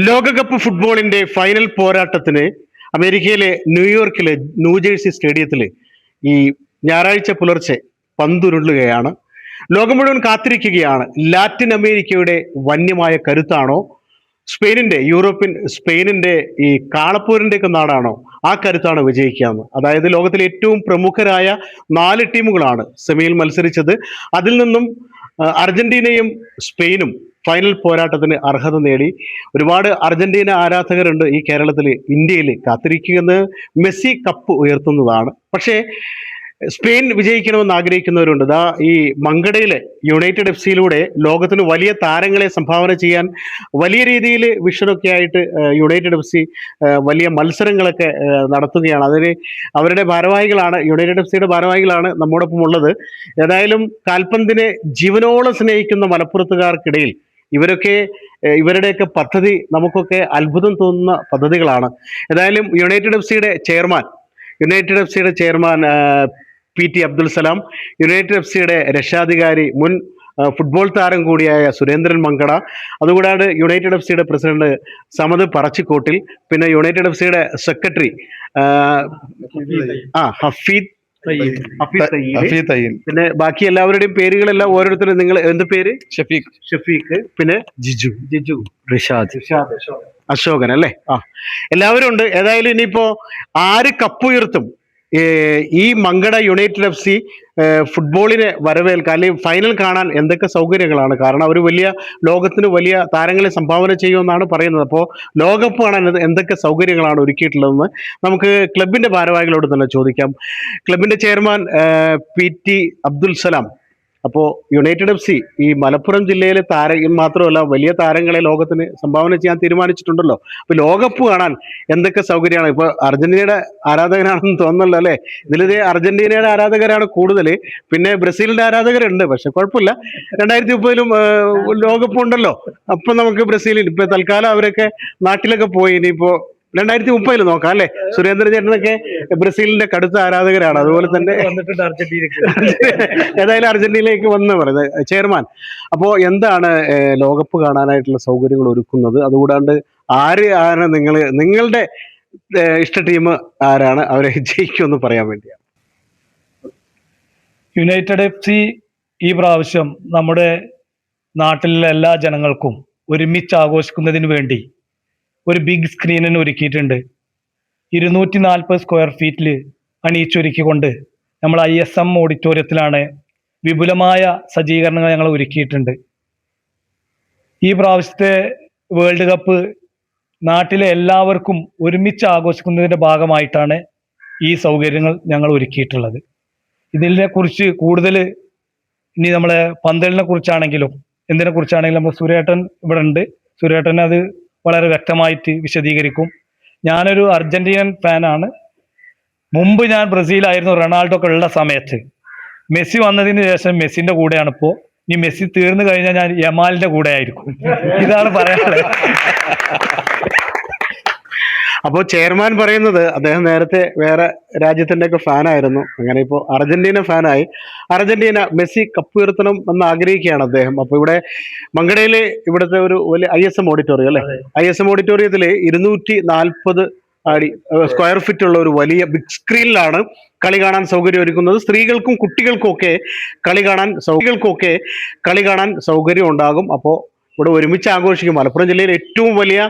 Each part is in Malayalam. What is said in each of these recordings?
ലോകകപ്പ് ഫുട്ബോളിന്റെ ഫൈനൽ പോരാട്ടത്തിന് അമേരിക്കയിലെ ന്യൂയോർക്കിലെ ന്യൂജേഴ്സി സ്റ്റേഡിയത്തില് ഈ ഞായറാഴ്ച പുലർച്ചെ പന്തുരുളുകയാണ്. ലോകം മുഴുവൻ കാത്തിരിക്കുകയാണ്. ലാറ്റിൻ അമേരിക്കയുടെ വന്യമായ കരുത്താണോ, സ്പെയിനിന്റെ ഈ കാളപ്പൂരിന്റെ ഒക്കെ നാടാണോ ആ കരുത്താണ് വിജയിക്കാന്ന്? അതായത് ലോകത്തിലെ ഏറ്റവും പ്രമുഖരായ 4 ടീമുകളാണ് സെമിയിൽ മത്സരിച്ചത്. അതിൽ നിന്നും അർജന്റീനയും സ്പെയിനും ഫൈനൽ പോരാട്ടത്തിന് അർഹത നേടി. ഒരുപാട് അർജന്റീന ആരാധകരുണ്ട് ഈ കേരളത്തിൽ, ഇന്ത്യയിൽ. കാത്തിരിക്കുന്നത് മെസ്സി കപ്പ് ഉയർത്തുന്നതാണ്. പക്ഷേ സ്പെയിൻ വിജയിക്കണമെന്ന് ആഗ്രഹിക്കുന്നവരുണ്ട്. ഈ മങ്കടയിലെ യുണൈറ്റഡ് എഫ് സിയിലൂടെ ലോകത്തിന് വലിയ താരങ്ങളെ സംഭാവന ചെയ്യാൻ വലിയ രീതിയിൽ വിഷനൊക്കെ ആയിട്ട് യുണൈറ്റഡ് എഫ് സി വലിയ മത്സരങ്ങളൊക്കെ നടത്തുകയാണ്. അതിന് അവരുടെ ഭാരവാഹികളാണ്, യുണൈറ്റഡ് എഫ് സിയുടെ ഭാരവാഹികളാണ് നമ്മോടൊപ്പം ഉള്ളത്. ഏതായാലും കാൽപന്തിനെ ജീവനോളം സ്നേഹിക്കുന്ന മലപ്പുറത്തുകാർക്കിടയിൽ ഇവരുടെയൊക്കെ പദ്ധതി നമുക്കൊക്കെ അത്ഭുതം തോന്നുന്ന പദ്ധതികളാണ്. ഏതായാലും യുണൈറ്റഡ് എഫ് സിയുടെ chairman PT Abdul Salam, United F സിയുടെ രക്ഷാധികാരി മുൻ ഫുട്ബോൾ താരം കൂടിയായ സുരേന്ദ്രൻ മങ്കട, അതുകൂടാതെ യുണൈറ്റഡ് എഫ് സിയുടെ പ്രസിഡന്റ് സമദ് പറച്ചിക്കോട്ടിൽ, പിന്നെ യുണൈറ്റഡ് എഫ് സിയുടെ സെക്രട്ടറി ഹഫീദ് തയ്യിൽ, പിന്നെ ബാക്കി എല്ലാവരുടെയും പേരുകളെല്ലാം ഓരോരുത്തരും. നിങ്ങൾ എന്ത് പേര്? ഷഫീഖ്, പിന്നെ ജിജു, റിഷാദ്, അശോകൻ അല്ലേ? എല്ലാവരും ഉണ്ട്. ഏതായാലും ഇനിയിപ്പോ ആര് കപ്പുയർത്തും, ഈ മങ്കട യുണൈറ്റഡ് എഫ് സി ഫുട്ബോളിനെ വരവേൽക്കാൻ അല്ലെങ്കിൽ ഫൈനൽ കാണാൻ എന്തൊക്കെ സൗകര്യങ്ങളാണ്. കാരണം അവർ ലോകത്തിന് വലിയ താരങ്ങളെ സംഭാവന ചെയ്യുമെന്നാണ് പറയുന്നത്. അപ്പോൾ ലോകകപ്പ് കാണാൻ എന്തൊക്കെ സൗകര്യങ്ങളാണ് ഒരുക്കിയിട്ടുള്ളതെന്ന് നമുക്ക് ക്ലബിന്റെ ഭാരവാഹികളോട് തന്നെ ചോദിക്കാം. ക്ലബിന്റെ ചെയർമാൻ PT അബ്ദുൽ സലാം, അപ്പോൾ യുണൈറ്റഡ് എഫ് സി ഈ മലപ്പുറം ജില്ലയിലെ മാത്രമല്ല വലിയ താരങ്ങളെ ലോകത്തിന് സംഭാവന ചെയ്യാൻ തീരുമാനിച്ചിട്ടുണ്ടല്ലോ. അപ്പൊ ലോകകപ്പ് കാണാൻ എന്തൊക്കെ സൗകര്യമാണ്? ഇപ്പൊ അർജന്റീനയുടെ ആരാധകനാണെന്ന് തോന്നുന്നല്ലോ അല്ലെ? ഇതിലിത് അർജന്റീനയുടെ ആരാധകരാണ് കൂടുതൽ, പിന്നെ ബ്രസീലിന്റെ ആരാധകരുണ്ട്. പക്ഷെ കുഴപ്പമില്ല, 2030-ലും ലോകകപ്പ് ഉണ്ടല്ലോ. അപ്പൊ നമുക്ക് ബ്രസീലിൽ ഇപ്പൊ തൽക്കാലം അവരൊക്കെ നാട്ടിലൊക്കെ പോയി. ഇനിയിപ്പോ 2030 നോക്കാം അല്ലെ? സുരേന്ദ്രൻ ചേട്ടനൊക്കെ ബ്രസീലിന്റെ കടുത്ത ആരാധകരാണ്. അതുപോലെ തന്നെ ഏതായാലും അർജന്റീനയിലേക്ക് വന്ന് പറയുന്നത് ചെയർമാൻ. അപ്പോ എന്താണ് ലോകകപ്പ് കാണാനായിട്ടുള്ള സൗകര്യങ്ങൾ ഒരുക്കുന്നത്? അതുകൂടാണ്ട് ആരാണ് നിങ്ങളുടെ ഇഷ്ട ടീം ആരാണ്, അവരെ ജയിക്കുമെന്ന് പറയാൻ വേണ്ടിയാണ്. യുണൈറ്റഡ് എഫ് സി ഈ പ്രാവശ്യം നമ്മുടെ നാട്ടിലെ എല്ലാ ജനങ്ങൾക്കും ഒരുമിച്ച് ആഘോഷിക്കുന്നതിന് വേണ്ടി ഒരു ബിഗ് സ്ക്രീനിന് ഒരുക്കിയിട്ടുണ്ട്. 240 സ്ക്വയർ ഫീറ്റിൽ അണിയിച്ചൊരുക്കിക്കൊണ്ട് നമ്മൾ ISM ഓഡിറ്റോറിയത്തിലാണ് വിപുലമായ സജ്ജീകരണങ്ങൾ ഞങ്ങൾ ഒരുക്കിയിട്ടുണ്ട്. ഈ പ്രാവശ്യത്തെ വേൾഡ് കപ്പ് നാട്ടിലെ എല്ലാവർക്കും ഒരുമിച്ച് ആഘോഷിക്കുന്നതിൻ്റെ ഭാഗമായിട്ടാണ് ഈ സൗകര്യങ്ങൾ ഞങ്ങൾ ഒരുക്കിയിട്ടുള്ളത്. ഇതിനെ കുറിച്ച് കൂടുതൽ ഇനി നമ്മളെ പന്തലിനെ കുറിച്ചാണെങ്കിലും എന്തിനെ കുറിച്ചാണെങ്കിലും നമ്മൾ സുരേട്ടൻ ഇവിടെ ഉണ്ട്. സുരേട്ടൻ അത് വളരെ വ്യക്തമായിട്ട് വിശദീകരിക്കും. ഞാനൊരു അർജന്റീനൻ ഫാനാണ്. മുമ്പ് ഞാൻ ബ്രസീലായിരുന്നു, റൊണാൾഡോ ഒക്കെ ഉള്ള സമയത്ത്. മെസ്സി വന്നതിന് ശേഷം മെസ്സിന്റെ കൂടെയാണ് ഇപ്പോൾ. ഇനി മെസ്സി തീർന്നു കഴിഞ്ഞാൽ ഞാൻ യമാലിന്റെ കൂടെ ആയിരിക്കും. ഇതാണ് പറയാനുള്ളത്. അപ്പോൾ ചെയർമാൻ പറയുന്നത് അദ്ദേഹം നേരത്തെ വേറെ രാജ്യത്തിന്റെ ഒക്കെ ഫാനായിരുന്നു. അങ്ങനെ ഇപ്പോൾ അർജന്റീന ഫാനായി. അർജന്റീന മെസ്സി കപ്പുയർത്തണം എന്ന് ആഗ്രഹിക്കുകയാണ് അദ്ദേഹം. അപ്പോൾ ഇവിടെ മങ്കടയിലെ ഇവിടുത്തെ ഒരു വലിയ ISM ഓഡിറ്റോറിയം അല്ലെ? ISM ഓഡിറ്റോറിയത്തിൽ 240 സ്ക്വയർ ഫീറ്റ് ഉള്ള ഒരു വലിയ ബിഗ് സ്ക്രീനിലാണ് കളി കാണാൻ സൗകര്യം ഒരുക്കുന്നത്. സ്ത്രീകൾക്കും കുട്ടികൾക്കും ഒക്കെ കളി കാണാൻ സൗകര്യം ഉണ്ടാകും. അപ്പോൾ ഇവിടെ ഒരുമിച്ച് ആഘോഷിക്കും. മലപ്പുറം ജില്ലയിൽ ഏറ്റവും വലിയ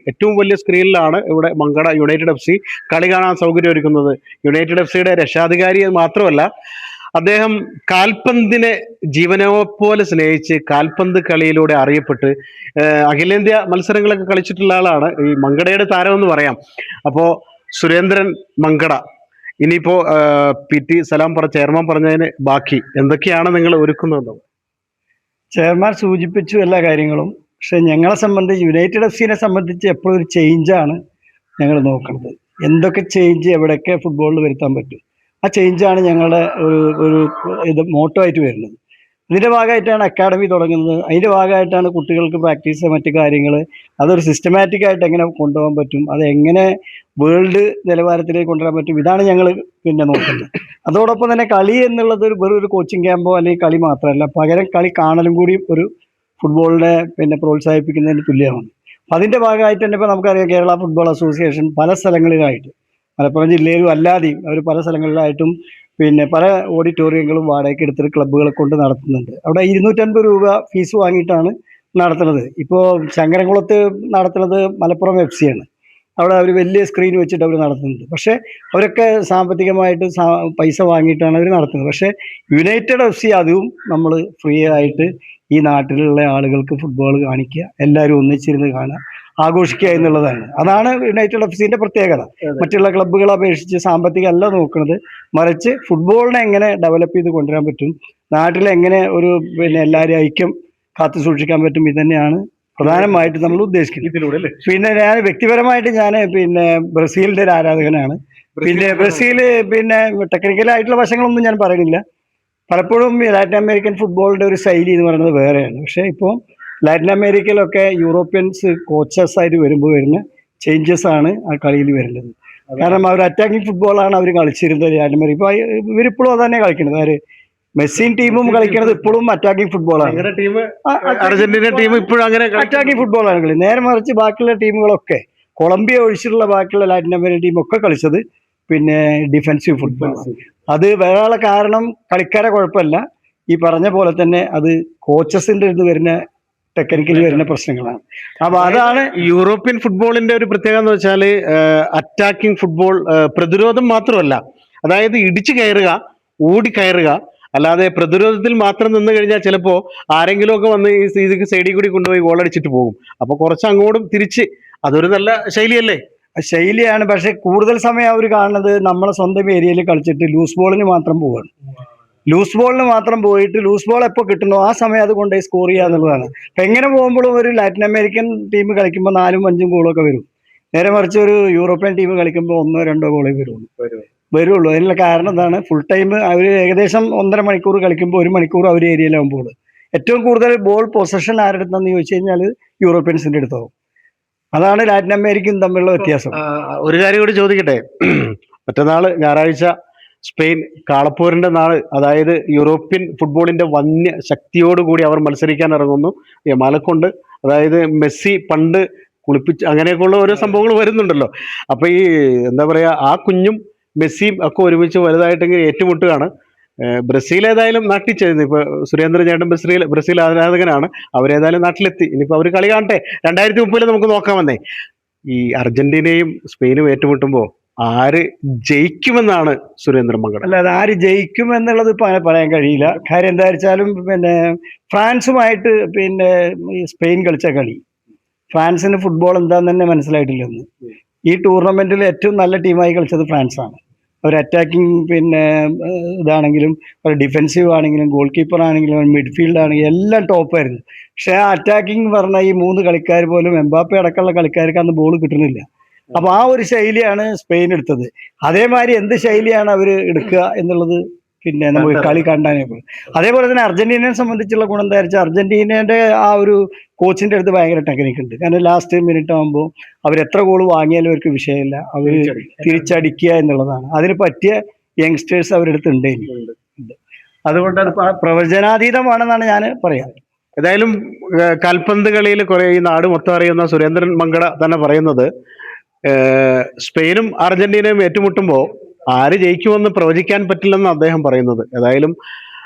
ഏറ്റവും വലിയ സ്ക്രീനിലാണ് ഇവിടെ മങ്കട യുണൈറ്റഡ് എഫ് സി കളി കാണാൻ സൗകര്യം ഒരുക്കുന്നത്. യുണൈറ്റഡ് എഫ് സിയുടെ രക്ഷാധികാരി മാത്രമല്ല, അദ്ദേഹം കാൽപന്തിനെ ജീവനെ പോലെ സ്നേഹിച്ച് കാൽപന്ത് കളിയിലൂടെ അറിയപ്പെട്ട് അഖിലേന്ത്യാ മത്സരങ്ങളൊക്കെ കളിച്ചിട്ടുള്ള ആളാണ്. ഈ മങ്കടയുടെ താരം എന്ന് പറയാം. അപ്പോ സുരേന്ദ്രൻ മങ്കട, ഇനിയിപ്പോ PT സലാം ചെയർമാൻ പറഞ്ഞതിന് ബാക്കി എന്തൊക്കെയാണ് നിങ്ങൾ ഒരുക്കുന്നത്? ചെയർമാൻ സൂചിപ്പിച്ചു എല്ലാ കാര്യങ്ങളും. പക്ഷെ ഞങ്ങളെ സംബന്ധിച്ച്, യുണൈറ്റഡ് എഫ് സിനെ സംബന്ധിച്ച് എപ്പോഴും ഒരു ചേഞ്ചാണ് ഞങ്ങൾ നോക്കുന്നത്. എന്തൊക്കെ ചേഞ്ച് എവിടെയൊക്കെ ഫുട്ബോളിൽ വരുത്താൻ പറ്റും, ആ ചേഞ്ചാണ് ഞങ്ങളുടെ ഒരു മോട്ടോ ആയിട്ട് വരുന്നത്. ഇതിൻ്റെ ഭാഗമായിട്ടാണ് അക്കാഡമി തുടങ്ങുന്നത്. അതിൻ്റെ ഭാഗമായിട്ടാണ് കുട്ടികൾക്ക് പ്രാക്ടീസ് മറ്റു കാര്യങ്ങൾ, അതൊരു സിസ്റ്റമാറ്റിക് ആയിട്ട് എങ്ങനെ കൊണ്ടുപോകാൻ പറ്റും, അതെങ്ങനെ വേൾഡ് നിലവാരത്തിലേക്ക് കൊണ്ടുവരാൻ പറ്റും, ഇതാണ് ഞങ്ങൾ നോക്കുന്നത്. അതോടൊപ്പം തന്നെ കളി എന്നുള്ളത് വെറൊരു കോച്ചിങ് ക്യാമ്പോ അല്ലെങ്കിൽ കളി മാത്രമല്ല, പകരം കളി കാണലും കൂടി ഒരു ഫുട്ബോളിനെ പിന്നെ പ്രോത്സാഹിപ്പിക്കുന്നതിന് തുല്യമാണ്. അപ്പം അതിൻ്റെ ഭാഗമായിട്ട് തന്നെ ഇപ്പോൾ നമുക്കറിയാം കേരള ഫുട്ബോൾ അസോസിയേഷൻ പല സ്ഥലങ്ങളിലായിട്ട് മലപ്പുറം ജില്ലയിലും അല്ലാതെയും അവർ പല സ്ഥലങ്ങളിലായിട്ടും പിന്നെ പല ഓഡിറ്റോറിയങ്ങളും വാടകയ്ക്ക് എടുത്തിട്ട് ക്ലബ്ബുകളെ കൊണ്ട് നടത്തുന്നുണ്ട്. അവിടെ 250 രൂപ ഫീസ് വാങ്ങിയിട്ടാണ് നടത്തുന്നത്. ഇപ്പോൾ ചങ്ങരംകുളത്ത് നടത്തുന്നത് മലപ്പുറം FC ആണ്. അവിടെ അവർ വലിയ സ്ക്രീൻ വെച്ചിട്ട് അവർ നടത്തുന്നുണ്ട്. പക്ഷേ അവരൊക്കെ സാമ്പത്തികമായിട്ട് പൈസ വാങ്ങിയിട്ടാണ് അവർ നടത്തുന്നത്. പക്ഷേ യുണൈറ്റഡ് FC അതും നമ്മൾ ഫ്രീ ആയിട്ട് ഈ നാട്ടിലുള്ള ആളുകൾക്ക് ഫുട്ബോൾ കാണിക്കുക, എല്ലാവരും ഒന്നിച്ചിരുന്ന് കാണുക, ആഘോഷിക്കുക എന്നുള്ളതാണ്. അതാണ് യുണൈറ്റഡ് FCന്റെ പ്രത്യേകത. മറ്റുള്ള ക്ലബ്ബുകളെ അപേക്ഷിച്ച് സാമ്പത്തികമല്ല നോക്കുന്നത്, മറിച്ച് ഫുട്ബോളിനെ എങ്ങനെ ഡെവലപ്പ് ചെയ്ത് കൊണ്ടുവരാൻ പറ്റും, നാട്ടിലെങ്ങനെ ഒരു പിന്നെ എല്ലാവരും ഐക്യം കാത്തു സൂക്ഷിക്കാൻ പറ്റും, ഇത് തന്നെയാണ് പ്രധാനമായിട്ട് നമ്മൾ ഉദ്ദേശിക്കുന്നത്. പിന്നെ ഞാൻ വ്യക്തിപരമായിട്ട് ഞാൻ പിന്നെ ബ്രസീലിന്റെ ഒരു ആരാധകനാണ്. പിന്നെ ബ്രസീല് പിന്നെ ടെക്നിക്കലായിട്ടുള്ള വശങ്ങളൊന്നും ഞാൻ പറയുന്നില്ല. പലപ്പോഴും ലാറ്റിൻ അമേരിക്കൻ ഫുട്ബോളിന്റെ ഒരു ശൈലി എന്ന് പറയുന്നത് വേറെയാണ്. പക്ഷേ ഇപ്പോൾ ലാറ്റിൻ അമേരിക്കയിലൊക്കെ യൂറോപ്യൻസ് കോച്ചസ് ആയിട്ട് വരുമ്പോൾ വരുന്ന ചേഞ്ചസ് ആണ് ആ കളിയിൽ വരുന്നത്. കാരണം അവർ അറ്റാക്കിംഗ് ഫുട്ബോളാണ് അവർ കളിച്ചിരുന്നത് ലാറ്റിൻ അമേരിക്ക. ഇപ്പോൾ ഇവരിപ്പോഴും അത് തന്നെ കളിക്കുന്നത്. ആര് മെസ്സിൻ ടീമും കളിക്കുന്നത് ഇപ്പോഴും അറ്റാക്കിംഗ് ഫുട്ബോളാണ്. അർജന്റീന ടീം ഇപ്പോഴും അങ്ങനെ അറ്റാക്കിംഗ് ഫുട്ബോളാണ് കളി. നേരെ മറിച്ച് ബാക്കിയുള്ള ടീമുകളൊക്കെ കൊളംബിയ ഒഴിച്ചിട്ടുള്ള ബാക്കിയുള്ള ലാറ്റിൻ അമേരിക്കൻ ടീമൊക്കെ കളിച്ചത് പിന്നെ ഡിഫെൻസീവ് ഫുട്ബോളാണ്. അത് വേറെ കാരണം കളിക്കാരെ കുഴപ്പമില്ല, ഈ പറഞ്ഞ പോലെ തന്നെ അത് കോച്ചസിന്റെ ഇത് വരുന്ന ടെക്നിക്കലി വരുന്ന പ്രശ്നങ്ങളാണ്. അപ്പൊ അതാണ് യൂറോപ്യൻ ഫുട്ബോളിന്റെ ഒരു പ്രത്യേകത എന്ന് വെച്ചാൽ അറ്റാക്കിംഗ് ഫുട്ബോൾ, പ്രതിരോധം മാത്രമല്ല, അതായത് ഇടിച്ചു കയറുക, ഓടിക്കയറുക, അല്ലാതെ പ്രതിരോധത്തിൽ മാത്രം നിന്ന് കഴിഞ്ഞാൽ ചിലപ്പോൾ ആരെങ്കിലും ഒക്കെ വന്ന് ഈ സ്ഥിതിക്ക് സൈഡിൽ കൂടി കൊണ്ടുപോയി ഗോളടിച്ചിട്ട് പോകും. അപ്പൊ കുറച്ച് അങ്ങോട്ടും തിരിച്ച്, അതൊരു നല്ല ശൈലിയല്ലേ? ശൈലിയാണ്. പക്ഷെ കൂടുതൽ സമയം അവർ കാണുന്നത് നമ്മളെ സ്വന്തം ഏരിയയിൽ കളിച്ചിട്ട് ലൂസ് ബോളിന് മാത്രം പോവാണ്. ലൂസ് ബോളിന് മാത്രം പോയിട്ട് ലൂസ് ബോൾ എപ്പോൾ കിട്ടുന്നോ ആ സമയം അത് കൊണ്ടുപോയി സ്കോർ ചെയ്യുക എന്നുള്ളതാണ്. അപ്പം എങ്ങനെ പോകുമ്പോഴും ഒരു ലാറ്റിൻ അമേരിക്കൻ ടീം കളിക്കുമ്പോൾ 4ഉം 5ഉം ഗോളൊക്കെ വരും. നേരെ മറിച്ച് ഒരു യൂറോപ്യൻ ടീം കളിക്കുമ്പോൾ 1 2 ഗോളേ വരുള്ളൂ. അതിനുള്ള കാരണം എന്താണ്? ഫുൾ ടൈം അവർ ഏകദേശം 1.5 മണിക്കൂർ കളിക്കുമ്പോൾ 1 മണിക്കൂർ അവർ ഏരിയയിലാകുമ്പോൾ ഏറ്റവും കൂടുതൽ ബോൾ പൊസഷൻ ആരുടെ അടുത്തെന്ന് ചോദിച്ചു കഴിഞ്ഞാൽ യൂറോപ്യൻസിന്റെ അടുത്താവും. അതാണ് ലാറ്റിൻ അമേരിക്കയും തമ്മിലുള്ള വ്യത്യാസം. ഒരു കാര്യം കൂടി ചോദിക്കട്ടെ. മറ്റന്നാള് ഞായറാഴ്ച സ്പെയിൻ കാളപ്പൂരിന്റെ നാള്, അതായത് യൂറോപ്യൻ ഫുട്ബോളിന്റെ വന്യ ശക്തിയോടുകൂടി അവർ മത്സരിക്കാൻ ഇറങ്ങുന്നു. യമാലക്കൊണ്ട്, അതായത് മെസ്സി പണ്ട് കുളിപ്പിച്ച് അങ്ങനെയൊക്കെയുള്ള ഓരോ സംഭവങ്ങൾ വരുന്നുണ്ടല്ലോ. അപ്പൊ ഈ എന്താ പറയാ, ആ കുഞ്ഞും മെസ്സിയും ഒക്കെ ഒരുമിച്ച് വലുതായിട്ടെങ്കിൽ ഏറ്റുമുട്ടുകയാണ്. ബ്രസീൽ ഏതായാലും നാട്ടിൽ ചെയ്യുന്നു. ഇപ്പൊ സുരേന്ദ്രൻ ചേട്ടൻ ബ്രസീൽ ആരാധകനാണ്. അവരേതായാലും നാട്ടിലെത്തി. ഇനിയിപ്പോ അവർ കളി കാണട്ടെ. 2030 നമുക്ക് നോക്കാൻ വന്നേ. ഈ അർജന്റീനയും സ്പെയിനും ഏറ്റുമുട്ടുമ്പോ ആര് ജയിക്കുമെന്നാണ് സുരേന്ദ്രൻ മങ്കട? അല്ല, അത് ആര് ജയിക്കും എന്നുള്ളത് ഇപ്പൊ അങ്ങനെ പറയാൻ കഴിയില്ല. കാര്യം എന്താ വെച്ചാലും പിന്നെ ഫ്രാൻസുമായിട്ട് പിന്നെ ഈ സ്പെയിൻ കളിച്ച കളി, ഫ്രാൻസിന് ഫുട്ബോൾ എന്താന്ന് തന്നെ മനസ്സിലായിട്ടില്ലെന്ന്. ഈ ടൂർണമെന്റിൽ ഏറ്റവും നല്ല ടീമായി കളിച്ചത് ഫ്രാൻസാണ്. അവർ അറ്റാക്കിംഗ് പിന്നെ ഇതാണെങ്കിലും അവർ ഡിഫെൻസീവ് ആണെങ്കിലും ഗോൾ കീപ്പർ ആണെങ്കിലും മിഡ്ഫീൽഡ് ആണെങ്കിലും എല്ലാം ടോപ്പായിരുന്നു. പക്ഷേ ആ അറ്റാക്കിംഗ് പറഞ്ഞ ഈ 3 കളിക്കാർ പോലും എംബാപ്പെ അടക്കമുള്ള കളിക്കാർക്ക് അന്ന് ബോൾ കിട്ടുന്നില്ല. അപ്പൊ ആ ഒരു ശൈലിയാണ് സ്പെയിൻ എടുത്തത്. അതേമാതിരി എന്ത് ശൈലിയാണ് അവർ എടുക്കുക എന്നുള്ളത് പിന്നെ നമുക്ക് കളി കണ്ടാനേ പോലും. അതേപോലെ തന്നെ അർജന്റീനയെ സംബന്ധിച്ചുള്ള ഗുണം എന്താ വെച്ചാൽ അർജന്റീനയുടെ ആ ഒരു കോച്ചിന്റെ അടുത്ത് ഭയങ്കര ടെക്നിക്ക് ഉണ്ട്. കാരണം ലാസ്റ്റ് മിനിറ്റ് ആകുമ്പോൾ അവർ എത്ര ഗോൾ വാങ്ങിയാലും അവർക്ക് വിഷയമില്ല, അവർ തിരിച്ചടിക്കുക എന്നുള്ളതാണ്. അതിന് പറ്റിയ യങ്സ്റ്റേഴ്സ് അവരുടെ അടുത്ത് ഉണ്ട്. അതുകൊണ്ട് അത് പ്രവചനാതീതമാണെന്നാണ് ഞാൻ പറയാം. ഏതായാലും കാൽപന്ത് കളിയിൽ കുറെ ഈ നാട് മൊത്തം അറിയുന്ന സുരേന്ദ്രൻ മങ്കട തന്നെ പറയുന്നത്, സ്പെയിനും അർജന്റീനയും ഏറ്റുമുട്ടുമ്പോൾ ആര് ജയിക്കുമെന്ന് പ്രവചിക്കാൻ പറ്റില്ലെന്ന് അദ്ദേഹം പറയുന്നത്. ഏതായാലും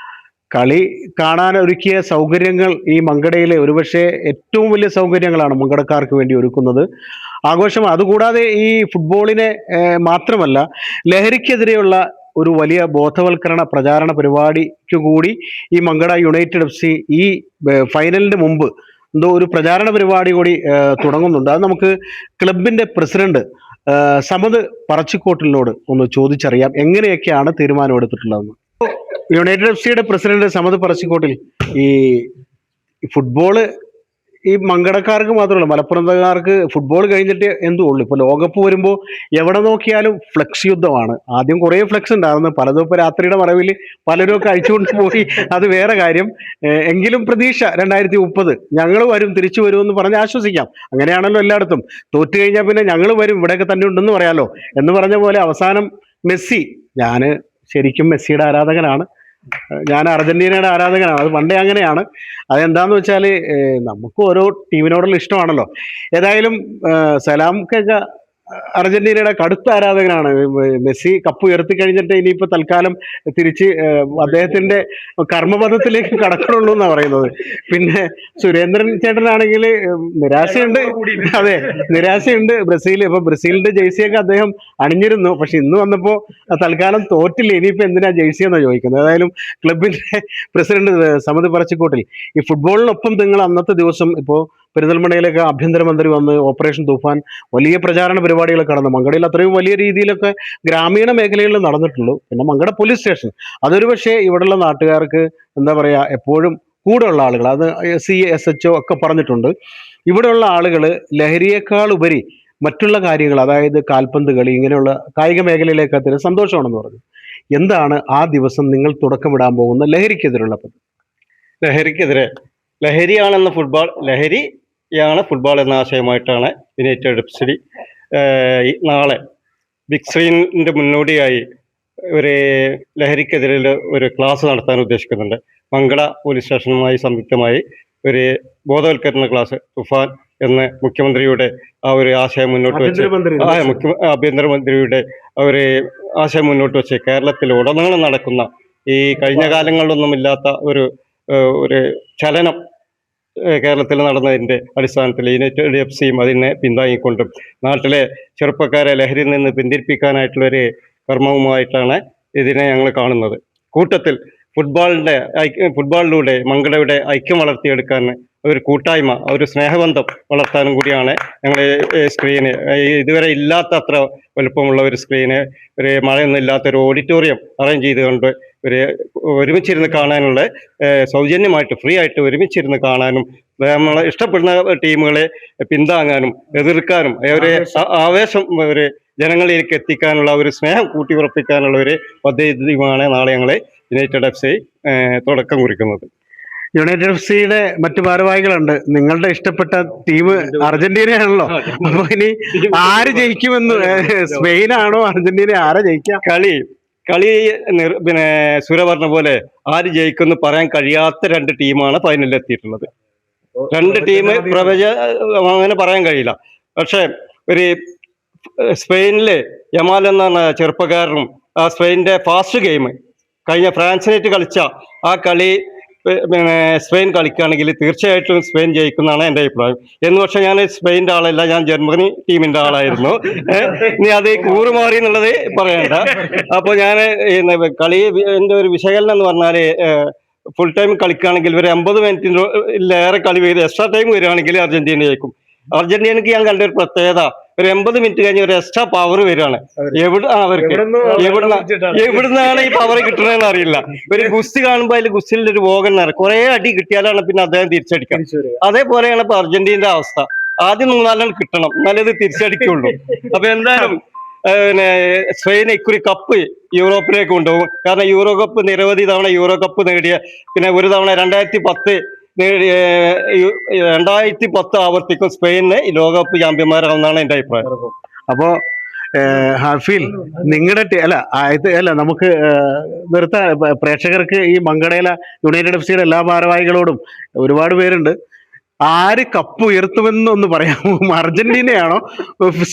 കളി കാണാൻ ഒരുക്കിയ സൗകര്യങ്ങൾ ഈ മങ്കടയിലെ ഒരുപക്ഷെ ഏറ്റവും വലിയ സൗകര്യങ്ങളാണ് മങ്കടക്കാർക്ക് വേണ്ടി ഒരുക്കുന്നത്. ആഘോഷം. അതുകൂടാതെ ഈ ഫുട്ബോളിനെ മാത്രമല്ല, ലഹരിക്കെതിരെയുള്ള ഒരു വലിയ ബോധവൽക്കരണ പ്രചാരണ പരിപാടിക്ക് കൂടി ഈ മങ്കട യുണൈറ്റഡ് FC ഈ ഫൈനലിന് മുമ്പ് എന്തോ ഒരു പ്രചാരണ പരിപാടി കൂടി തുടങ്ങുന്നുണ്ട്. അത് നമുക്ക് ക്ലബിന്റെ പ്രസിഡന്റ് സമദ് പറച്ചിക്കോട്ടിലിനോട് ഒന്ന് ചോദിച്ചറിയാം, എങ്ങനെയൊക്കെയാണ് തീരുമാനം എടുത്തിട്ടുള്ളതെന്ന്. യുണൈറ്റഡ് FCയുടെ പ്രസിഡന്റ് സമദ് പറച്ചിക്കോട്ടിൽ, ഈ ഫുട്ബോള് ഈ മങ്കടക്കാർക്ക് മാത്രമല്ല മലപ്പുറത്തുകാർക്ക് ഫുട്ബോൾ കഴിഞ്ഞിട്ട് എന്തോ ഉള്ളു. ഇപ്പൊ ലോകകപ്പ് വരുമ്പോൾ എവിടെ നോക്കിയാലും ഫ്ലെക്സ് യുദ്ധമാണ്. ആദ്യം കുറേ ഫ്ലെക്സ് ഉണ്ടായിരുന്നു, പലതും ഇപ്പൊ രാത്രിയുടെ മറവിൽ പലരും ഒക്കെ അഴിച്ചുകൊണ്ട് പോയി, അത് വേറെ കാര്യം. എങ്കിലും പ്രതീക്ഷ 2030 ഞങ്ങൾ വരും, തിരിച്ചു വരുമെന്ന് പറഞ്ഞ് ആശ്വസിക്കാം. അങ്ങനെയാണല്ലോ എല്ലായിടത്തും. തോറ്റു കഴിഞ്ഞാൽ പിന്നെ ഞങ്ങൾ വരും, ഇവിടെയൊക്കെ തന്നെ ഉണ്ടെന്ന് പറയാലോ എന്ന് പറഞ്ഞ പോലെ അവസാനം മെസ്സി, ഞാന് ശരിക്കും മെസ്സിയുടെ ആരാധകനാണ്. ഞാൻ അർജന്റീനയുടെ ആരാധകനാണ്, അത് പണ്ടേ അങ്ങനെയാണ്. അതെന്താന്ന് വെച്ചാൽ നമുക്ക് ഓരോ ടീമിനോടുള്ള ഇഷ്ടമാണല്ലോ. ഏതായാലും സലാംക്കൊക്കെ അർജന്റീനയുടെ കടുത്ത ആരാധകനാണ്. മെസ്സി കപ്പ് ഉയർത്തി കഴിഞ്ഞിട്ട് ഇനിയിപ്പോ തൽക്കാലം തിരിച്ച് അദ്ദേഹത്തിന്റെ കർമ്മപഥത്തിലേക്ക് കടക്കണുള്ളൂ എന്നാ പറയുന്നത്. പിന്നെ സുരേന്ദ്രൻ ചേട്ടനാണെങ്കിൽ നിരാശയുണ്ട്. അതെ, നിരാശയുണ്ട്. ബ്രസീലിന്റെ ജേഴ്സിയൊക്കെ അദ്ദേഹം അണിഞ്ഞിരുന്നു. പക്ഷെ ഇന്ന് വന്നപ്പോ തൽക്കാലം തോറ്റില്ല. ഇനിയിപ്പോ എന്തിനാ ജേഴ്സി എന്നാ ചോദിക്കുന്നത്. ഏതായാലും ക്ലബിന്റെ പ്രസിഡന്റ് സമത് പറച്ചിക്കോട്ടിൽ, ഈ ഫുട്ബോളിനൊപ്പം നിങ്ങൾ അന്നത്തെ ദിവസം ഇപ്പോ പെരിന്തൽമണ്ണയിലൊക്കെ ആഭ്യന്തരമന്ത്രി വന്ന് ഓപ്പറേഷൻ തൂഫാൻ വലിയ പ്രചാരണ പരിപാടികളൊക്കെ നടന്നു. മങ്കടയിൽ അത്രയും വലിയ രീതിയിലൊക്കെ ഗ്രാമീണ മേഖലകളിൽ നടന്നിട്ടുള്ളൂ. പിന്നെ മങ്കട പോലീസ് സ്റ്റേഷൻ, അതൊരു പക്ഷേ ഇവിടെയുള്ള നാട്ടുകാർക്ക് എന്താ പറയാ, എപ്പോഴും കൂടെയുള്ള ആളുകൾ, അത് SHO ഒക്കെ പറഞ്ഞിട്ടുണ്ട്, ഇവിടെയുള്ള ആളുകൾ ലഹരിയേക്കാൾ ഉപരി മറ്റുള്ള കാര്യങ്ങൾ, അതായത് കാൽപന്ത് കളി, ഇങ്ങനെയുള്ള കായിക മേഖലയിലേക്ക് അത്ര സന്തോഷമാണെന്ന് പറഞ്ഞു. എന്താണ് ആ ദിവസം നിങ്ങൾ തുടക്കമിടാൻ പോകുന്ന ലഹരിക്കെതിരുള്ള പദ്ധതി? ലഹരിയാണെന്ന ലഹരിയാണ് ഫുട്ബോൾ എന്ന ആശയമായിട്ടാണ് യുണൈറ്റഡ് FC നാളെ ബിഗ് സ്ക്രീനിന്റെ മുന്നോടിയായി ഒരു ലഹരിക്കെതിരെ ഒരു ക്ലാസ് നടത്താൻ ഉദ്ദേശിക്കുന്നുണ്ട്. മങ്കട പോലീസ് സ്റ്റേഷനുമായി സംയുക്തമായി ഒരു ബോധവൽക്കരണ ക്ലാസ് തുഫാൻ എന്ന് മുഖ്യമന്ത്രിയുടെ ആ ഒരു ആശയം മുന്നോട്ട് വെച്ച് ആഭ്യന്തരമന്ത്രിയുടെ ആ ഒരു ആശയം മുന്നോട്ട് വെച്ച് കേരളത്തിലുടനീളം നടക്കുന്ന ഈ കഴിഞ്ഞ കാലങ്ങളിലൊന്നും ഇല്ലാത്ത ഒരു ചലനം കേരളത്തിൽ നടന്നതിൻ്റെ അടിസ്ഥാനത്തിൽ യുണൈറ്റഡ് FC അതിനെ പിന്താങ്ങിക്കൊണ്ടും നാട്ടിലെ ചെറുപ്പക്കാരെ ലഹരിയിൽ നിന്ന് പിന്തിരിപ്പിക്കാനായിട്ടുള്ളൊരു കർമ്മവുമായിട്ടാണ് ഇതിനെ ഞങ്ങൾ കാണുന്നത്. കൂട്ടത്തിൽ ഫുട്ബോളിലൂടെ മങ്കടയുടെ ഐക്യം വളർത്തിയെടുക്കാൻ ഒരു കൂട്ടായ്മ, ഒരു സ്നേഹബന്ധം വളർത്താനും കൂടിയാണ് ഞങ്ങൾ സ്ക്രീന്, ഇതുവരെ ഇല്ലാത്ത അത്ര വലുപ്പമുള്ള ഒരു സ്ക്രീന്, ഒരു മഴയൊന്നും ഇല്ലാത്തൊരു ഓഡിറ്റോറിയം അറേഞ്ച് ചെയ്തുകൊണ്ട് ഒരുമിച്ചിരുന്ന് കാണാനുള്ള സൗജന്യമായിട്ട് ഫ്രീ ആയിട്ട് ഒരുമിച്ചിരുന്ന് കാണാനും നമ്മളെ ഇഷ്ടപ്പെടുന്ന ടീമുകളെ പിന്താങ്ങാനും എതിർക്കാനും ഒരു ആവേശം ഒരു ജനങ്ങളിലേക്ക് എത്തിക്കാനുള്ള ഒരു സ്നേഹം കൂട്ടിയുറപ്പിക്കാനുള്ള ഒരു പദ്ധതിയുമാണ് നാളെ ഞങ്ങൾ യുണൈറ്റഡ് FC തുടക്കം കുറിക്കുന്നത്. യുണൈറ്റഡ് FC മറ്റു ഭാരവാഹികളുണ്ട്. നിങ്ങളുടെ ഇഷ്ടപ്പെട്ട ടീം അർജന്റീനയാണല്ലോ. അപ്പൊ ഇനി ആര് ജയിക്കുമെന്ന്, സ്പെയിനാണോ അർജന്റീന, ആരാ ജയിക്കുക? കളി പിന്നെ സുര പറഞ്ഞ പോലെ ആര് ജയിക്കുമെന്ന് പറയാൻ കഴിയാത്ത രണ്ട് ടീമാണ് ഫൈനലിൽ എത്തിയിട്ടുള്ളത്. രണ്ട് ടീം അങ്ങനെ പറയാൻ കഴിയില്ല. പക്ഷെ ഒരു സ്പെയിനില് യമാൽ എന്ന ചെറുപ്പക്കാരനും ആ സ്പെയിനിന്റെ ഫാസ്റ്റ് ഗെയിം കഴിഞ്ഞ ഫ്രാൻസിനായിട്ട് കളിച്ച ആ കളി പിന്നെ സ്പെയിൻ കളിക്കുകയാണെങ്കിൽ തീർച്ചയായിട്ടും സ്പെയിൻ ജയിക്കുന്നതാണ് എൻ്റെ അഭിപ്രായം. എന്ന് പക്ഷെ ഞാൻ സ്പെയിൻ്റെ ആളല്ല, ഞാൻ ജർമ്മനി ടീമിന്റെ ആളായിരുന്നു. ഇനി അത് കൂറുമാറി എന്നുള്ളത് പറയണ്ട. അപ്പോൾ ഞാൻ കളി എൻ്റെ ഒരു വിശകലനം എന്ന് പറഞ്ഞാൽ ഫുൾ ടൈം കളിക്കുകയാണെങ്കിൽ ഒരു 50 മിനിറ്റിലേറെ കളി എക്സ്ട്രാ ടൈം വരികയാണെങ്കിൽ അർജന്റീന ജയിക്കും. അർജന്റീനക്ക് ഞാൻ കണ്ട ഒരു പ്രത്യേകത, ഒരു 80 മിനിറ്റ് കഴിഞ്ഞ് ഒരു എക്സ്ട്രാ പവർ വരികയാണ്. എവിടുന്നാണ് ഈ പവർ കിട്ടണമെന്ന് അറിയില്ല. ഒരു ഗുസ്തി കാണുമ്പോൾ അതിൽ ഗുസ്തിയിൽ ഒരു വോഗൻ കുറെ അടി കിട്ടിയാലാണ് പിന്നെ അദ്ദേഹം തിരിച്ചടിക്കാം. അതേപോലെയാണ് ഇപ്പൊ അർജന്റീനയുടെ അവസ്ഥ. ആദ്യം 3-4 കിട്ടണം, എന്നാലേ ഇത് തിരിച്ചടിക്കുള്ളൂ. അപ്പൊ എന്തായാലും പിന്നെ സ്പെയിൻ ഇക്കുറി കപ്പ് യൂറോപ്പിലേക്ക് കൊണ്ടുപോകും. കാരണം യൂറോ കപ്പ് നിരവധി തവണ യൂറോ കപ്പ് നേടിയ, പിന്നെ ഒരു തവണ 2010 ആവർത്തിക്കും സ്പെയിനിന് ലോകകപ്പ് ചാമ്പ്യന്മാരാണെന്നാണ് എൻ്റെ അഭിപ്രായം. അപ്പോ ഹാഫിൽ, നിങ്ങളുടെ അല്ല നമുക്ക് പ്രേക്ഷകർക്ക് ഈ മങ്കടയില യുണൈറ്റഡ് FC എല്ലാ ഭാരവാഹികളോടും ഒരുപാട് പേരുണ്ട്, ആര് കപ്പ് ഉയർത്തുമെന്ന് ഒന്ന് പറയാമോ? അർജന്റീനയാണോ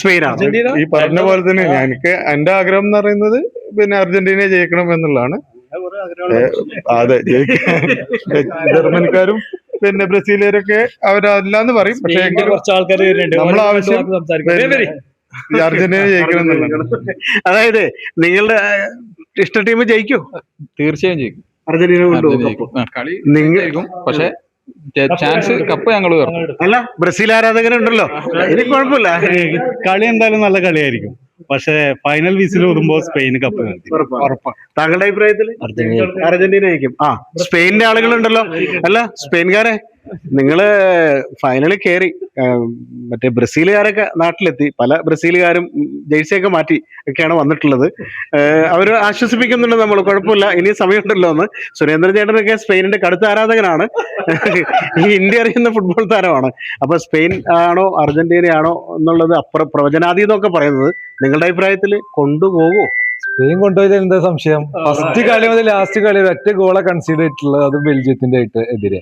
സ്പെയിനാണോ? ഈ പറഞ്ഞ പോലെ തന്നെ എനിക്ക് എന്റെ ആഗ്രഹം എന്ന് പറയുന്നത് പിന്നെ അർജന്റീന ജയിക്കണം എന്നുള്ളതാണ്. അതെ, ജർമ്മൻകാരും പിന്നെ ബ്രസീലിയരൊക്കെ അവരല്ലാന്ന് പറയും. പക്ഷെ നമ്മളെ ആവശ്യം അർജന്റീന ജയിക്കണം എന്നുള്ളതാണ്. അതായത് നിങ്ങളുടെ ഇഷ്ട ടീം ജയിക്കും? തീർച്ചയായും ജയിക്കും. അർജന്റീന കളി ജയിക്കും, പക്ഷെ ചാൻസ് കപ്പ് ഞങ്ങൾ അല്ല, ബ്രസീൽ ആരാധകരുണ്ടല്ലോ, എനിക്ക് കുഴപ്പമില്ല. കളി എന്തായാലും നല്ല കളിയായിരിക്കും. പക്ഷെ ഫൈനൽ വിസിൽ ഊതുമ്പോ സ്പെയിന് കപ്പ് ഉറപ്പാണ്. താങ്കളുടെ അഭിപ്രായത്തിൽ അർജന്റീന ജയിക്കും? സ്പെയിനിന്റെ ആളുകളുണ്ടല്ലോ. അല്ല, സ്പെയിൻകാരെ നിങ്ങള് ഫൈനലിൽ കയറി. മറ്റേ ബ്രസീലുകാരൊക്കെ നാട്ടിലെത്തി. പല ബ്രസീലുകാരും ജേഴ്സിയൊക്കെ മാറ്റി ഒക്കെയാണ് വന്നിട്ടുള്ളത്. അവര് ആശ്വസിപ്പിക്കുന്നുണ്ട് നമ്മൾ, കുഴപ്പമില്ല, ഇനി സമയമുണ്ടല്ലോ എന്ന്. സുരേന്ദ്രൻ ചേട്ടനൊക്കെ സ്പെയിനിന്റെ കടുത്ത ആരാധകനാണ്. ഈ ഇന്ത്യ അറിയുന്ന ഫുട്ബോൾ താരമാണ്. അപ്പൊ സ്പെയിൻ ആണോ അർജന്റീന ആണോ എന്നുള്ളത് പ്രവചനാതീതമൊക്കെ പറയുന്നത്. നിങ്ങളുടെ അഭിപ്രായത്തിൽ കൊണ്ടുപോകുമോ? സ്പെയിൻ കൊണ്ടുപോയത് എന്താ സംശയം? ഫസ്റ്റ് കളി മുതൽ ലാസ്റ്റ് കളി ഒറ്റ ഗോളെ കൺസീഡ് ചെയ്തിട്ടുള്ളത്, അത് ബെൽജിയത്തിന്റെ എതിരെ.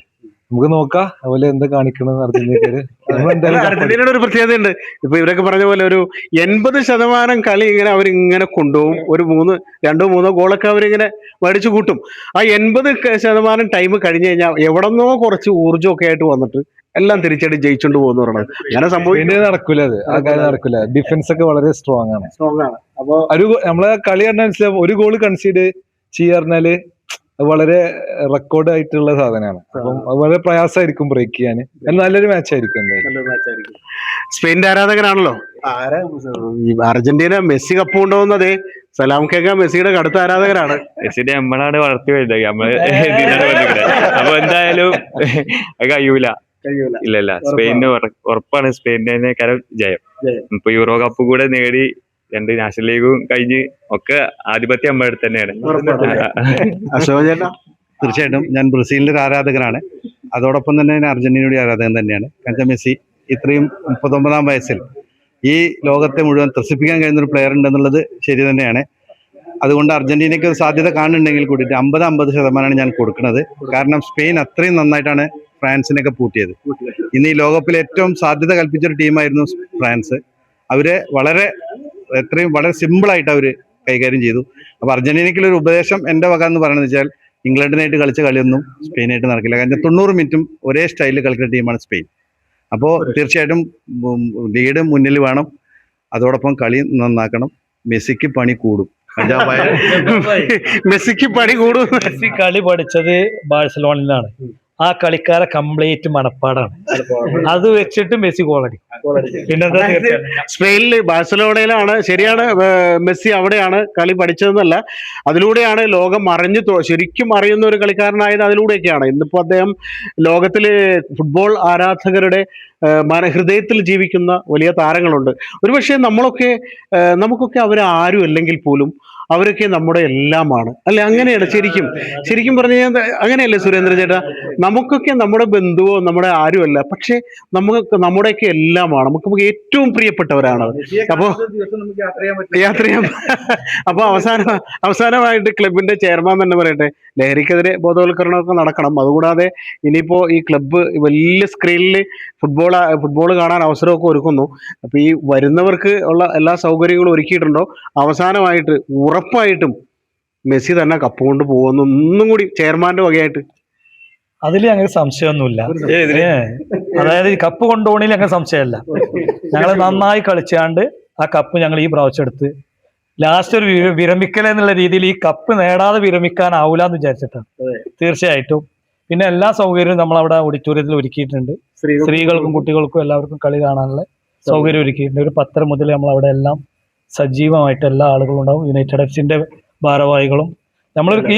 നമുക്ക് നോക്കാം അതുപോലെ എന്താ കാണിക്കണമെന്ന് അർജന്റീനയുടെ ഒരു പ്രത്യേകതയുണ്ട്. ഇപ്പൊ ഇവരൊക്കെ പറഞ്ഞ പോലെ ഒരു 80% കളി ഇങ്ങനെ അവരിങ്ങനെ കൊണ്ടുപോകും. ഒരു 2-3 ഗോളൊക്കെ അവരിങ്ങനെ മേടിച്ചു കൂട്ടും. ആ 80% ടൈം കഴിഞ്ഞു കഴിഞ്ഞാൽ എവിടെന്നോ കുറച്ച് ഊർജ്ജമൊക്കെ ആയിട്ട് വന്നിട്ട് എല്ലാം തിരിച്ചടി ജയിച്ചോണ്ട് പോകുന്നു പറയണത്. അങ്ങനെ സംഭവിക്കുന്നത് നടക്കൂല. അത് ആ കാര്യം നടക്കൂല. ഡിഫൻസ് ഒക്കെ വളരെ സ്ട്രോങ് ആണ്. അപ്പൊ നമ്മളെ കളി കണ്ടാൽ മനസ്സിലാവും. ഒരു ഗോൾ കൺസീഡ് ചെയ്യാറിഞ്ഞാല് വളരെ റെക്കോർഡ് ആയിട്ടുള്ള സാധനമാണ്. അപ്പം അത് വളരെ പ്രയാസമായിരിക്കും ബ്രേക്ക് ചെയ്യാൻ. നല്ലൊരു മാച്ച് ആയിരിക്കും എന്തായാലും. സ്പെയിനിന്റെ ആരാധകനാണല്ലോ. ഈ അർജന്റീന മെസ്സി കപ്പ് കൊണ്ടുപോകുന്നതേ സലാം കേക്ക മെസ്സിയുടെ കടുത്ത ആരാധകരാണ്. മെസ്സിന്റെ നമ്മളാണ് വളർത്തി വലുതാക്കി, നമ്മള് അപ്പൊ എന്തായാലും കഴിയൂല. ഇല്ല, സ്പെയിനിന് ഉറപ്പാണ്. സ്പെയിനിന്റെ കരം ജയം. ഇപ്പൊ യൂറോ കപ്പ് കൂടെ നേടി, 2 നാഷണൽ ലീഗും കഴിഞ്ഞ് ഒക്കെ ആധിപത്യം നമ്മുടെ അടുത്ത് തന്നെയാണ്. തീർച്ചയായിട്ടും ഞാൻ ബ്രസീലിന്റെ ഒരു ആരാധകനാണ്. അതോടൊപ്പം തന്നെ ഞാൻ അർജന്റീനയുടെ ആരാധകൻ തന്നെയാണ്. കാരണം മെസ്സി ഇത്രയും 39-ാം വയസ്സിൽ ഈ ലോകത്തെ മുഴുവൻ ത്രസിപ്പിക്കാൻ കഴിയുന്ന ഒരു പ്ലെയർ ഉണ്ടെന്നുള്ളത് ശരി തന്നെയാണ്. അതുകൊണ്ട് അർജന്റീനയ്ക്ക് ഒരു സാധ്യത കാണുന്നുണ്ടെങ്കിൽ കൂടിയിട്ട് 50-50% ഞാൻ കൊടുക്കുന്നത്. കാരണം സ്പെയിൻ അത്രയും നന്നായിട്ടാണ് ഫ്രാൻസിനൊക്കെ പൂട്ടിയത്. ഇന്ന് ഈ ലോകകപ്പിൽ ഏറ്റവും സാധ്യത കൽപ്പിച്ചൊരു ടീമായിരുന്നു ഫ്രാൻസ്. അവര് വളരെ സിമ്പിളായിട്ട് അവർ കൈകാര്യം ചെയ്തു. അപ്പോൾ അർജന്റീനയ്ക്കുള്ളൊരു ഉപദേശം എൻ്റെ വക എന്ന് പറയുന്നത് വെച്ചാൽ, ഇംഗ്ലണ്ടിനായിട്ട് കളിച്ച കളിയൊന്നും സ്പെയിനായിട്ട് നടക്കില്ല. കാരണം 90 മിനിറ്റും ഒരേ സ്റ്റൈലിൽ കളിക്കുന്ന ടീമാണ് സ്പെയിൻ. അപ്പോൾ തീർച്ചയായിട്ടും ലീഡ് മുന്നിൽ വേണം. അതോടൊപ്പം കളി നന്നാക്കണം. മെസ്സിക്ക് പണി കൂടും. മെസ്സിക്ക് പണി കൂടും. മെസ്സി കളി പഠിച്ചത് ബാഴ്സലോണിലാണ്. ആ കളിക്കാരെ കംപ്ലീറ്റ് മനപ്പാടാണ്. അത് വെച്ചിട്ട് മെസ്സി ഗോളടി. പിന്നെന്താ, സ്പെയിനിൽ ബാഴ്സലോണയിലാണ്, ശരിയാണ്. മെസ്സി അവിടെയാണ് കളി പഠിച്ചതെന്നല്ല, അതിലൂടെയാണ് ലോകം ശരിക്കും അറിയുന്ന ഒരു കളിക്കാരനായത്. അതിലൂടെയൊക്കെയാണ് ഇന്നിപ്പോ അദ്ദേഹം ലോകത്തിലെ ഫുട്ബോൾ ആരാധകരുടെ ഹൃദയത്തിൽ ജീവിക്കുന്ന വലിയ താരങ്ങളുണ്ട്. ഒരുപക്ഷെ നമുക്കൊക്കെ അവരാരും അല്ലെങ്കിൽ പോലും അവരൊക്കെ നമ്മുടെ എല്ലാമാണ്, അല്ലെ? അങ്ങനെയാണ് ശരിക്കും പറഞ്ഞു കഴിഞ്ഞാൽ അങ്ങനെയല്ലേ സുരേന്ദ്ര ചേട്ടാ? നമുക്കൊക്കെ നമ്മുടെ ബന്ധുവോ നമ്മുടെ ആരുമല്ല, പക്ഷെ നമ്മുടെയൊക്കെ എല്ലാമാണ്. നമുക്ക് ഏറ്റവും പ്രിയപ്പെട്ടവരാണ്. അപ്പോ യാത്ര ചെയ്യാൻ അപ്പൊ അവസാനമായിട്ട് ക്ലബിന്റെ ചെയർമാൻ തന്നെ പറയട്ടെ, ലഹരിക്കെതിരെ ബോധവൽക്കരണമൊക്കെ നടക്കണം. അതുകൂടാതെ ഇനിയിപ്പോ ഈ ക്ലബ്ബ് വലിയ സ്ക്രീനിൽ ഫുട്ബോൾ കാണാൻ അവസരമൊക്കെ ഒരുക്കുന്നു. അപ്പൊ ഈ വരുന്നവർക്ക് ഉള്ള എല്ലാ സൗകര്യങ്ങളും ഒരുക്കിയിട്ടുണ്ടോ? അവസാനമായിട്ട് ഉറപ്പായിട്ടും മെസ്സി തന്നെ കപ്പ് കൊണ്ട് പോകുന്നു, ഒന്നും കൂടി ചെയർമാന്റെ വകയായിട്ട്. അതിൽ അങ്ങനെ സംശയമൊന്നുമില്ല. അതായത് ഈ കപ്പ് കൊണ്ടുപോകണിൽ അങ്ങനെ സംശയമല്ല. ഞങ്ങൾ നന്നായി കളിച്ചാണ്ട് ആ കപ്പ് ഞങ്ങൾ ഈ പ്രാവശ്യം എടുത്ത് ലാസ്റ്റ് ഒരു വിരമിക്കൽ എന്നുള്ള രീതിയിൽ ഈ കപ്പ് നേടാതെ വിരമിക്കാനാവൂല എന്ന് വിചാരിച്ചിട്ടാണ്. തീർച്ചയായിട്ടും. പിന്നെ എല്ലാ സൗകര്യവും നമ്മൾ അവിടെ ഓഡിറ്റോറിയത്തിൽ ഒരുക്കിയിട്ടുണ്ട്. സ്ത്രീകൾക്കും കുട്ടികൾക്കും എല്ലാവർക്കും കളി കാണാനുള്ള സൗകര്യം ഒരുക്കിയിട്ടുണ്ട്. ഒരു 10 മുതൽ നമ്മൾ അവിടെ എല്ലാം സജീവമായിട്ട് എല്ലാ ആളുകളും ഉണ്ടാവും. യുണൈറ്റഡ് എഫ്സിന്റെ ഭാരവാഹികളും ഈ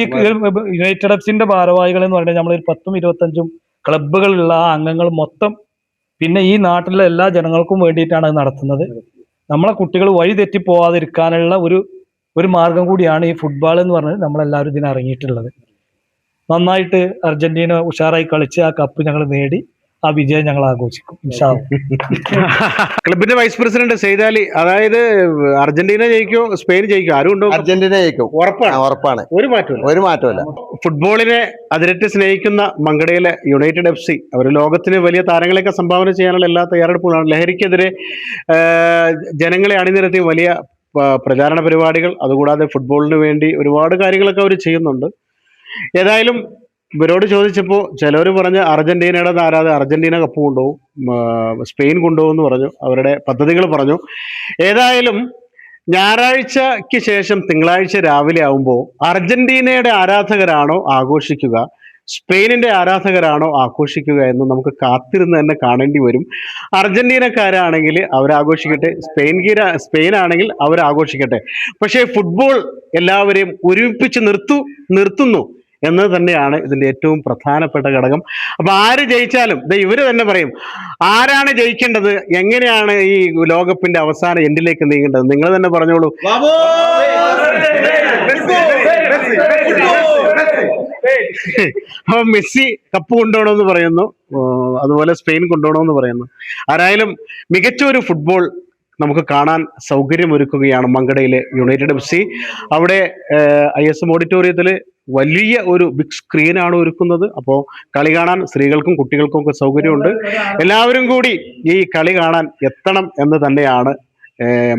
യുണൈറ്റഡ് എഫ്സിന്റെ ഭാരവാഹികൾ എന്ന് പറഞ്ഞാൽ നമ്മളൊരു 10-25 ക്ലബ്ബുകളുള്ള ആ അംഗങ്ങൾ മൊത്തം, പിന്നെ ഈ നാട്ടിലെ എല്ലാ ജനങ്ങൾക്കും വേണ്ടിയിട്ടാണ് അത് നടത്തുന്നത്. നമ്മളെ കുട്ടികൾ വഴി തെറ്റി പോവാതിരിക്കാനുള്ള ഒരു മാർഗം കൂടിയാണ് ഈ ഫുട്ബോൾ എന്ന് പറഞ്ഞത്. നമ്മളെല്ലാവരും ഇതിന് ഇറങ്ങിയിട്ടുള്ളത്. നന്നായിട്ട് അർജന്റീന ഉഷാറായി കളിച്ച് ആ കപ്പ് ഞങ്ങൾ നേടി ആ വിജയം ഞങ്ങൾ ആഘോഷിക്കും. ക്ലബിന്റെ വൈസ് പ്രസിഡന്റ് സെയ്ദാലി, അതായത് അർജന്റീന ജയിക്കോ സ്പെയിൻ ജയിക്കോ ആരും ഉണ്ടോ? അർജന്റീന ജയിക്കും. ഉറപ്പാണ്. ഒരു മാറ്റമില്ല. ഫുട്ബോളിനെ അതിരറ്റ് സ്നേഹിക്കുന്ന മങ്കടയിലെ യുണൈറ്റഡ് എഫ് സി അവർ ലോകത്തിന് വലിയ താരങ്ങളെയൊക്കെ സംഭാവന ചെയ്യാനുള്ള എല്ലാ തയ്യാറെടുപ്പുകളാണ്. ലഹരിക്കെതിരെ ജനങ്ങളെ അണിനിരത്തി വലിയ പ്രചാരണ പരിപാടികൾ, അതുകൂടാതെ ഫുട്ബോളിന് വേണ്ടി ഒരുപാട് കാര്യങ്ങളൊക്കെ അവർ ചെയ്യുന്നുണ്ട്. ഏതായാലും ഇവരോട് ചോദിച്ചപ്പോൾ ചിലവർ പറഞ്ഞ് അർജന്റീനയുടെ അർജന്റീന കപ്പ് കൊണ്ടുപോകും, സ്പെയിൻ കൊണ്ടുപോകും എന്ന് പറഞ്ഞു. അവരുടെ പദ്ധതികൾ പറഞ്ഞു. ഏതായാലും ഞായറാഴ്ചയ്ക്ക് ശേഷം തിങ്കളാഴ്ച രാവിലെ ആവുമ്പോൾ അർജന്റീനയുടെ ആരാധകരാണോ ആഘോഷിക്കുക, സ്പെയിനിന്റെ ആരാധകരാണോ ആഘോഷിക്കുക എന്ന് നമുക്ക് കാത്തിരുന്ന് തന്നെ കാണേണ്ടി വരും. അർജന്റീനക്കാരാണെങ്കിൽ അവരാഘോഷിക്കട്ടെ, സ്പെയിൻ ആണെങ്കിൽ അവരാഘോഷിക്കട്ടെ. പക്ഷേ ഫുട്ബോൾ എല്ലാവരെയും ഒരുമിപ്പിച്ച് നിർത്തുന്നു എന്നത് തന്നെയാണ് ഇതിന്റെ ഏറ്റവും പ്രധാനപ്പെട്ട ഘടകം. അപ്പൊ ആര് ജയിച്ചാലും ഇവര് തന്നെ പറയും ആരാണ് ജയിക്കേണ്ടത്, എങ്ങനെയാണ് ഈ ലോകകപ്പിന്റെ അവസാന എൻഡിലേക്ക് നീങ്ങേണ്ടത്. നിങ്ങൾ തന്നെ പറഞ്ഞോളൂ. അപ്പൊ മെസ്സി കപ്പ് കൊണ്ടുപോകണമെന്ന് പറയുന്നു, അതുപോലെ സ്പെയിൻ കൊണ്ടുപോകണമെന്ന് പറയുന്നു. ആരായാലും മികച്ച ഒരു ഫുട്ബോൾ നമുക്ക് കാണാൻ സൗകര്യമൊരുക്കുകയാണ് മങ്കടയിലെ യുണൈറ്റഡ് FC. അവിടെ ISM ഓഡിറ്റോറിയത്തിൽ വലിയ ഒരു ബിഗ് സ്ക്രീനാണ് ഒരുക്കുന്നത്. അപ്പോൾ കളി കാണാൻ സ്ത്രീകൾക്കും കുട്ടികൾക്കും ഒക്കെ സൗകര്യമുണ്ട്. എല്ലാവരും കൂടി ഈ കളി കാണാൻ എത്തണം എന്ന് തന്നെയാണ്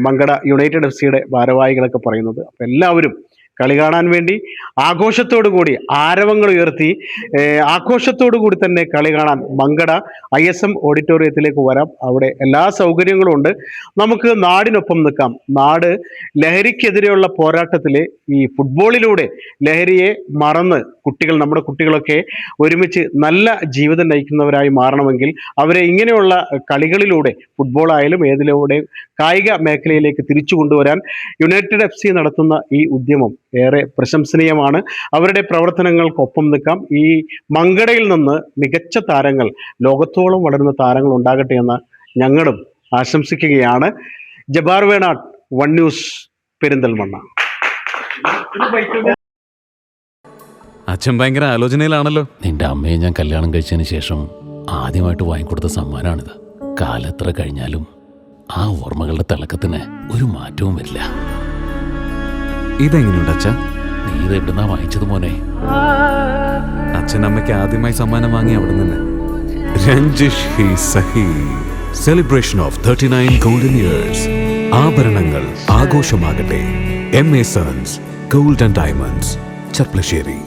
മങ്കട യുണൈറ്റഡ് FC ഭാരവാഹികളൊക്കെ പറയുന്നത്. അപ്പം എല്ലാവരും കളി കാണാൻ വേണ്ടി ആഘോഷത്തോടു കൂടി, ആരവങ്ങൾ ഉയർത്തി ആഘോഷത്തോടു കൂടി തന്നെ കളി കാണാൻ മങ്കട ISM ഓഡിറ്റോറിയത്തിലേക്ക് വരാം. അവിടെ എല്ലാ സൗകര്യങ്ങളും ഉണ്ട്. നമുക്ക് നാടിനൊപ്പം നിൽക്കാം. നാട് ലഹരിക്കെതിരെയുള്ള പോരാട്ടത്തിൽ ഈ ഫുട്ബോളിലൂടെ ലഹരിയെ മറന്ന് നമ്മുടെ കുട്ടികളൊക്കെ ഒരുമിച്ച് നല്ല ജീവിതം നയിക്കുന്നവരായി മാറണമെങ്കിൽ അവരെ ഇങ്ങനെയുള്ള കളികളിലൂടെ, ഫുട്ബോൾ ആയാലും ഏതിലൂടെ കായിക മേഖലയിലേക്ക് തിരിച്ചു കൊണ്ടുവരാൻ യുണൈറ്റഡ് FC നടത്തുന്ന ഈ ഉദ്യമം ഏറെ പ്രശംസനീയമാണ്. അവരുടെ പ്രവർത്തനങ്ങൾക്കൊപ്പം നിൽക്കാം. ഈ മങ്കടയിൽ നിന്ന് മികച്ച താരങ്ങൾ, ലോകത്തോളം വളരുന്ന താരങ്ങൾ ഉണ്ടാകട്ടെ എന്ന് ഞങ്ങളും ആശംസിക്കുകയാണ്. Jabbar Venad, one news, Perinthalmanna. അച്ഛൻ ഭയങ്കര ആലോചനയിലാണല്ലോ. നിന്റെ അമ്മയെ ഞാൻ കല്യാണം കഴിച്ചതിന് ശേഷം ആദ്യമായിട്ട് വാങ്ങിക്കൊടുത്ത സമ്മാനമാണിത്. കാലെത്ര കഴിഞ്ഞാലും ആ ഓർമ്മകളുടെ തിളക്കത്തിന് ഒരു മാറ്റവും വരില്ല. ഇതെങ്ങനെയുണ്ട് അച്ഛാ? നീ ഇത് എവിടുന്നാ വാങ്ങിച്ചത് മോനെ? അച്ഛനമ്മയ്ക്ക് ആദ്യമായി സമ്മാനം വാങ്ങി അവിടെ നിന്ന്. രഞ്ജിഷ് ഹി സഹി. Celebration of 39 golden years. ആഭരണങ്ങൾ ആഘോഷമാകട്ടെ. MA sons gold and diamonds, ചപ്ലശ്ശേരി.